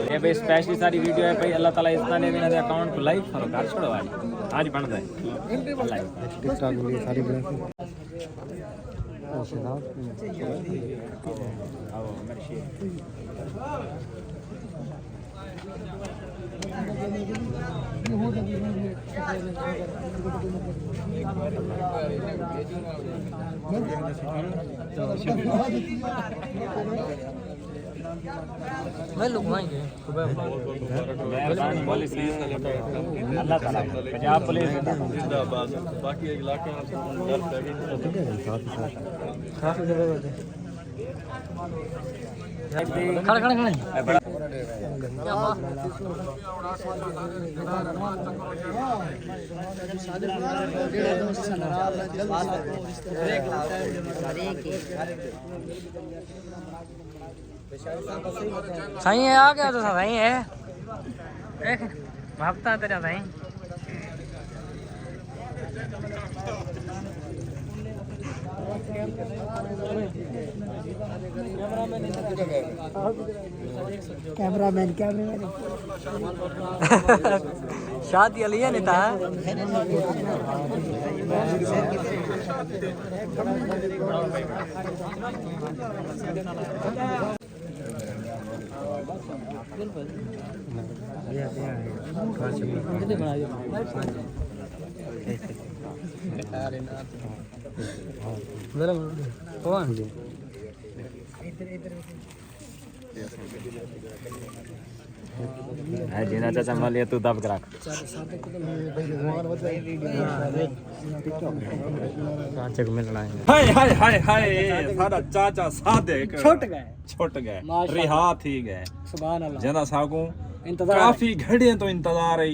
ये भाई स्पेशली सारी वीडियो है भाई अल्लाह ताला इतना ने मेरे अकाउंट को लाइक फॉलो कर छोड़ो आज बन जाए लाइक टिकटॉक के लिए सारी बना मैं लुकवाएंगे पुलिस अल्लाह ताला पंजाब पुलिस जिंदाबाद बाकी इलाके में खड़ा खड़ा खड़ा सही है आ गया तो सही है एक भागता तेरा सही कैमरामैन शादी अली है नेता जीना चाचा मान लिया तू दब करा चाचा को मिलना है हाय हाय हाय हाय सारा चाचा सादिक छुट गए रिहा थी गए सुभान अल्लाह जना सागू काफी घड़ियां तो इंतजार है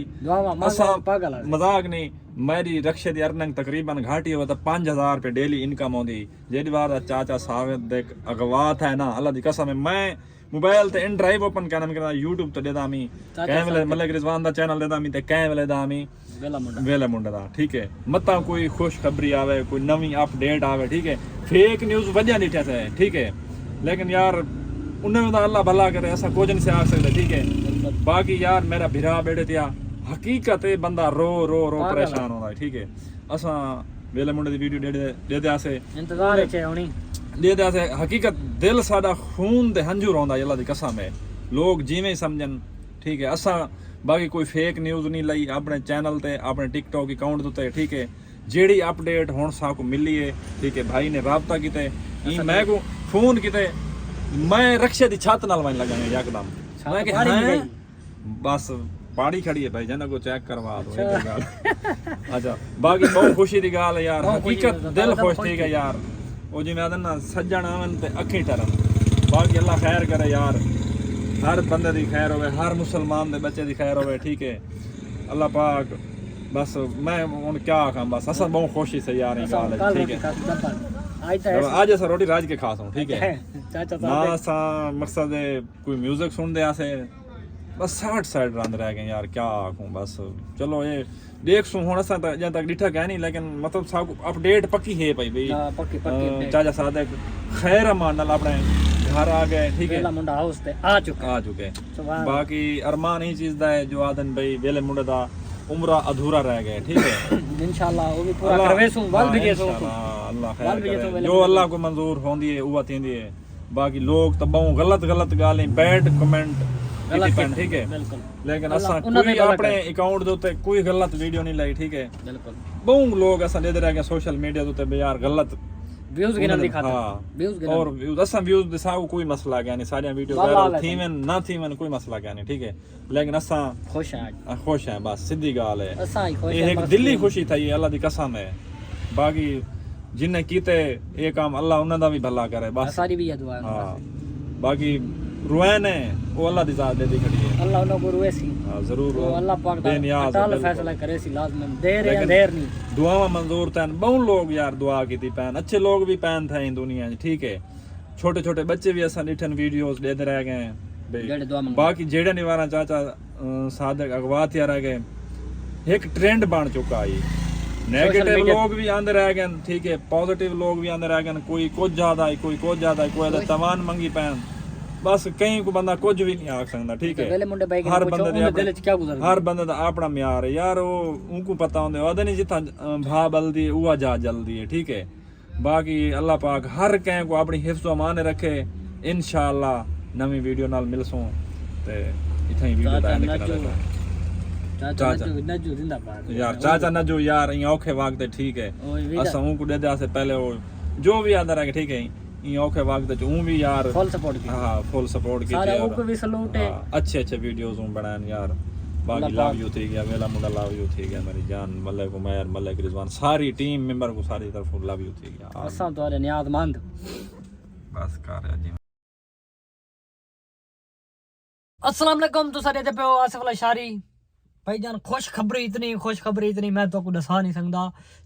मजाक नहीं मेरी रक्षे दी अर्निंग तकरीबन घाटी हो तो 5000 रुपए डेली इनकम होंदी जेडी बार चाचा सावेद देख अगवात है ना अल्लाह दी कसम है मैं मोबाइल ते इन ड्राइव ओपन करना मैं YouTube ते देदा मी कैमले मलिक रिजवान दा चैनल देदा मी ते कैमले दा मी वेला मुंडा दा ठीक है मता कोई खुश खबरी आवे कोई नवी अपडेट आवे ठीक है फेक न्यूज़ वजह नहीं ठसे ठीक है लेकिन यार उन्हें दा अल्लाह भला करे ऐसा कुछ नहीं से आ सकदा ठीक है बाकी यार मेरा भिरा बेड़े त्या हकीकत है बंदा रो परेशान होता है ठीक है असा वेले मुंडे दी वीडियो दे दे आसे इंतजार है होनी दे दे आसे हकीकत दिल साडा खून दे हंजू रोंदा अल्लाह दी कसम है लोग जिवें समझन ठीक है असा बाकी कोई फेक न्यूज़ नहीं लाई अपने चैनल ते अपने टिकटॉक अकाउंट ते ठीक है जेड़ी अपडेट हुण साकू मिली है ठीक है भाई ने राबता कीते ई मैं को फोन कीते मैं रक्षे दी छत नाल वन लगा एकदम मैं कि बस पाड़ी खड़ी है भाई जना को चेक करवा दो अच्छा बाकी बहुत खुशी दी गाल है यार हकीकत दिल खुश थी गया यार ओ जी मैं ना सज्जन आवन ते अखी टरन बाकी अल्लाह खैर करे यार हर बंदे दी खैर होवे हर मुसलमान दे बच्चे दी खैर होवे ठीक है अल्लाह पाक बस मैं उन क्या आखां बस असल बहुत खुशी से यार ये गाल है ठीक है आज ऐसा रोटी राज के खास हूं ठीक है ना सा मकसद है कोई म्यूजिक सुन दे आसे बस साइड रंद रह गए यार क्या आखूं बस चलो ये देख सू हुण असां तक तक डिठा कह नहीं लेकिन मतलब सब अपडेट पक्की है भाई पक्की चाचा सादिक खैर अमान नाल अपने घर आ गए ठीक है वेला मुंडा हाउस ते आ चुके बाकी अरमान ही चीज दा है जो आदन भाई वेले मुंडे दा उम्र अधूरा रह गए ठीक है इंशाल्लाह वो भी पूरा करवेसू वल भी जेसो अल्लाह खैर करे जो अल्लाह को मंजूर होंदी है वो थींदी है बाकी लोग तो बहु गलत गालें बैड कमेंट ठीक है लेकिन असा कोई अपने अकाउंट दे उते कोई गलत वीडियो नहीं लाई ठीक है बिल्कुल बहु लोग असा दे रह गए सोशल मीडिया दे उते यार गलत व्यूज गिनन दिखाते व्यूज गिनन और व्यूज असा व्यूज दिसाओ कोई मसला गया नहीं सारे वीडियो वायरल थीवन ना थीवन कोई मसला गया नहीं ठीक है लेकिन असा खुश हैं बस सीधी गाल है असा ही खुश है एक दिल्ली खुशी थई अल्लाह दी कसम है बाकी जिन्ने कीते ये काम अल्लाह उन्हां दा भी भला करे बस सारी भी दुआ हां बाकी रुएन है वो अल्लाह दी जात दे दी खड़ी है अल्लाह उन्हें को रुए सी हां जरूर वो अल्लाह पाक दा अटल फैसला करे सी लाजमन देर या देर नहीं दुआवां मंजूर तन बहु लोग यार दुआ कीती पैन अच्छे लोग भी पैन थे इन दुनिया में ठीक है छोटे बच्चे भी असा डिठन वीडियोस देते रह गए बाकी जेड़े निवारा चाचा सादिक अगवा थे रह गए एक ट्रेंड बन चुका है नेगेटिव लोग भी आंदे रह गए, ठीक है, पॉजिटिव लोग भी आंदे रह गए, कोई कुछ ज्यादा है, कोई कुछ ज्यादा है, कोई तवान मंगी पैन, बस कहीं को बंदा कुछ भी नहीं आख सकता, ठीक है। हर बंदे दा अपना म्यार है यार, वो उनको पता होंदे ओदे नहीं जिथा भा बलदी उहा जा जल्दी है, ठीक है। बाकी अल्लाह पाक हर कहीं को अपनी हिफ्ज़ अमान रखे। इंशाअल्लाह नवी वीडियो नाल मिलसूं ते इथे ही वीडियो दा एंड करना। यार चाचा नजो यार ये औखे वक्त है, ठीक है, असा को दे दे से पहले वो जो भी आंदा रहे, ठीक है, ये औखे वक्त च भी यार फुल सपोर्ट की, हां फुल सपोर्ट की यार, को भी सलूट है, अच्छे वीडियोस बनान यार। बाकी लव यू थी गया, वेला मुंडा लव यू थी गया, मेरी जान मलिक उमर, मलिक रिजवान, सारी टीम मेंबर को सारी तरफ लव यू थी गया। असा तोरे नियाज़मंद बस कर जी। अस्सलाम वालेकुम, तो सारे पे आसिफ अल अशारी भाईजान। खुशखबरी इतनी मैं तो को दसा नहीं सकदा।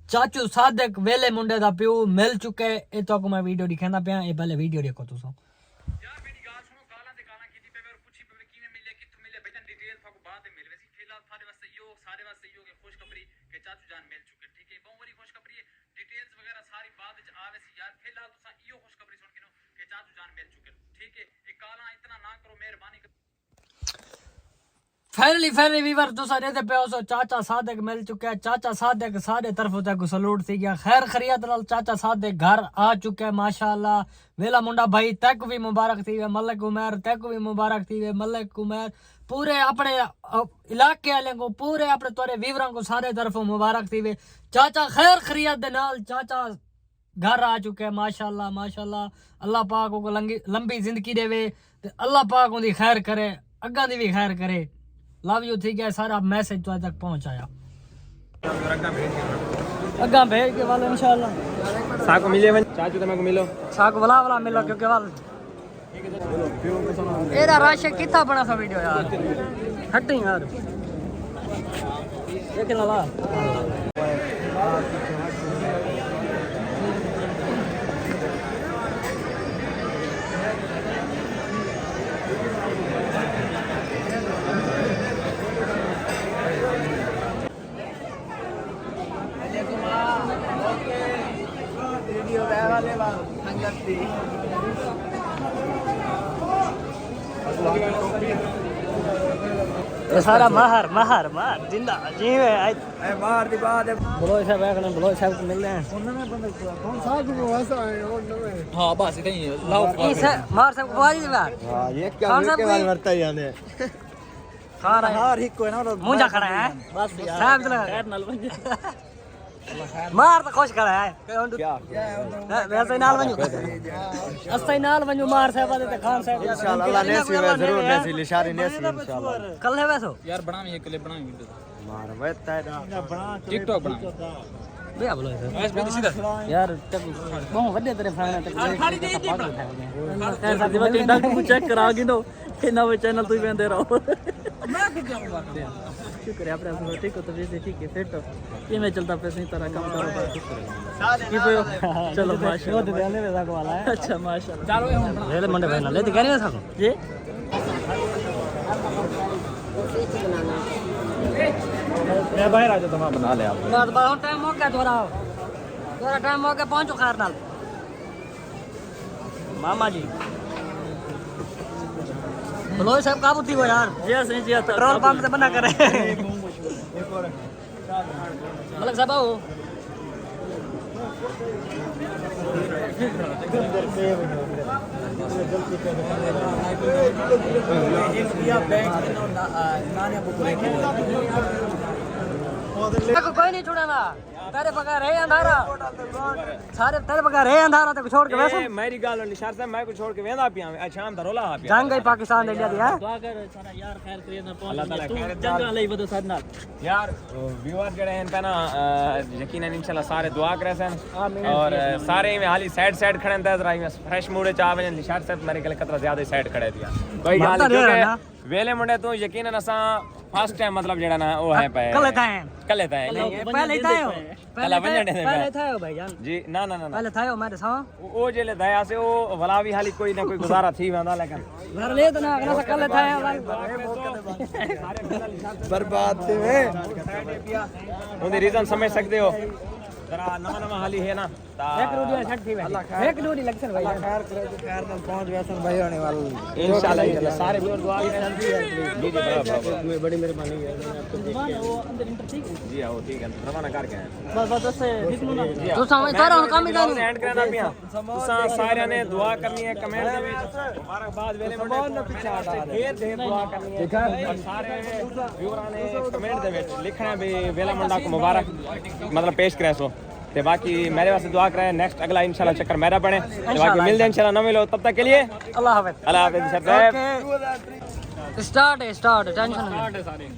चाचू सादिक वेले मुंडे दा प्यो मिल चुके। ए तो को मैं वीडियो दिखांदा पिया, ए पहले वीडियो देखो तुसो। यार मेरी गाल सुनो, काला ते काला कीती पे मेरे पूछी पे किने मिले, कित मिले, भाईजान डिटेल थाको बाद में मिलवे सी। फिलहाल सारे वास्ते यो के खुशखबरी के चाचू जान मिल चुके, ठीक है। बहुत बड़ी खुशखबरी है, डिटेल्स वगैरह सारी बाद च आवे सी यार। फिलहाल तुसा यो खुशखबरी सुन के नो के चाचू जान मिल चुके, ठीक है। ए काला इतना ना करो, मेहरबानी। फाइनली वीवर तो सारे पे सो चाचा सादिक मिल चुका है। चाचा सादिक सारे तरफों तक सलूट थी गया। खैर खैरियत नाल चाचा सादिक घर आ चुका है माशाअल्लाह। वेला मुंडा भाई तक भी मुबारक थी वे, मलिक उमर तक भी मुबारक थी वे। मलिक उमर पूरे अपने इलाके वाले को, पूरे अपने तोरे वीवरों को सारे तरफों मुबारक थी वे। चाचा खैर खैरियत दे नाल चाचा घर आ चुके हैं माशाअल्लाह। अल्लाह पाक को लंबी जिंदगी देवे, अल्लाह पाक उनकी खैर करे, अग्गा दी भी खैर करे। लव यू, ठीक है। सारा मैसेज तो तक पहुंचाया, अग्गा भेज के वाले इंशाल्लाह साको मिले चाचू तमे को मिलो, साको वाला मिलो, क्योंकि वाल एरा राशे कितना बड़ा सा वीडियो यार, हट यार देख ला। सारा महर जिंदा जी में मार दी बात है। बलोच साहब आखने, बलोच साहब को मिल रहे हैं। कौन सा को ऐसा है? हां बस इतना ही लाओ मार साहब को वाली बात। हां ये क्या के वाल मरता ही आने खा रहा है हार ही कोई ना मुंजा खड़ा है बस यार साहब चला खैर नाल बन मार तो खुश खड़ा है क्या वैसे नाल बनो अस्ते नाल बनो मार साहब दे ते खान साहब इंशाल्लाह अल्लाह ने सी जरूर ने सी लिशारी ने सी इंशाल्लाह कल है वैसो यार बनावी एक क्लिप बनावी वीडियो मार वेता है बना टिकटॉक बना बे बोलो बस भी सीधा यार बहुत वड्डे तेरे फैन है तक खाली दे दी खैर साथी बाकी डॉक्टर को चेक करा गिनो के नवे चैनल तू वेंदे रहो मैं क्या बात है। शुक्र है आपने ठीक हो तो वैसे ठीक है, फिर तो ये मैं चलता पे सही तरह काम करो चलो माशाल्लाह दे देने में साको वाला है। अच्छा माशाल्लाह चलो ले ले मंडे भाई ना ले तो कह रहे साको जी मैं बाहर आ जा तो मैं बना ले आप बात बात टाइम हो गया थोड़ा टाइम हो गया पहुंचो खैर नाल मामा जी। बलोच साहब काबू थी वो यार जी जी पेट्रोल पंप से बना करे मलिक साहब आओ कोई नहीं छोड़ना तेरे पका रहे अंधारा सारे तेरे पका रहे अंधारा तो छोड़ के वैसे मेरी गाल निशार साहब मैं को छोड़ के वेंदा पिया शाम दा रोला पिया जंग गई पाकिस्तान दे लिया दिया दुआ कर सारा यार खैर करे ना अल्लाह ताला खैर जंग ले बदो साथ नाल यार व्यूअर जड़े हैं तना यकीनन इंशाल्लाह सारे दुआ करे सन और सारे में हाली साइड खड़े हैं जरा में फ्रेश मूड चा वजन निशार साहब मेरे गले कतरा ज्यादा साइड खड़े दिया कोई गाल क्योंकि वेले मुंडे तो यकीनन असा फर्स्ट टाइम मतलब जेड़ा ना वो है पे कल था कल था नहीं पहले था हो पहले था हो भाईजान जी ना ना ना पहले था हो मेरे साथ वो जेले दया से वो भला भी हाली कोई ना कोई गुजारा थी वेंदा लेकिन घर ले तो ना अगला से कल था बर्बाद थे वे उनके रीजन समझ सकते हो जरा नवा नवा हाली है ना एक रोटी छट थी एक रोटी लगसन भाई खैर करे तो खैर ना पहुंच वैसन भाई होने वाला इंशाल्लाह सारे व्यूअर दुआ करें जी जी बड़ा बड़ी मेहरबानी है आपको देख के वो अंदर इंटर ठीक है जी आओ ठीक है रवाना करके आए बस से ठीक नु ना तो समझ तारा काम ही दानी एंड करना पिया तुसा सारे ने दुआ करनी है कमेंट दे विच मुबारकबाद वेले मुंडे पीछे हटा फिर दे दुआ करनी है और सारे व्यूअर ने कमेंट दे विच लिखना भी वेला मुंडा को मुबारक मतलब पेश करे सो ते बाकी मेरे वास्ते दुआ करें नेक्स्ट अगला इंशाल्लाह चक्कर मेरा बने ते बाकी मिलते हैं इंशाल्लाह ना मिलो तब तक के लिए अल्लाह हाफिज अल्लाह हाफिज स्टार्ट है स्टार्ट टेंशन नहीं सारे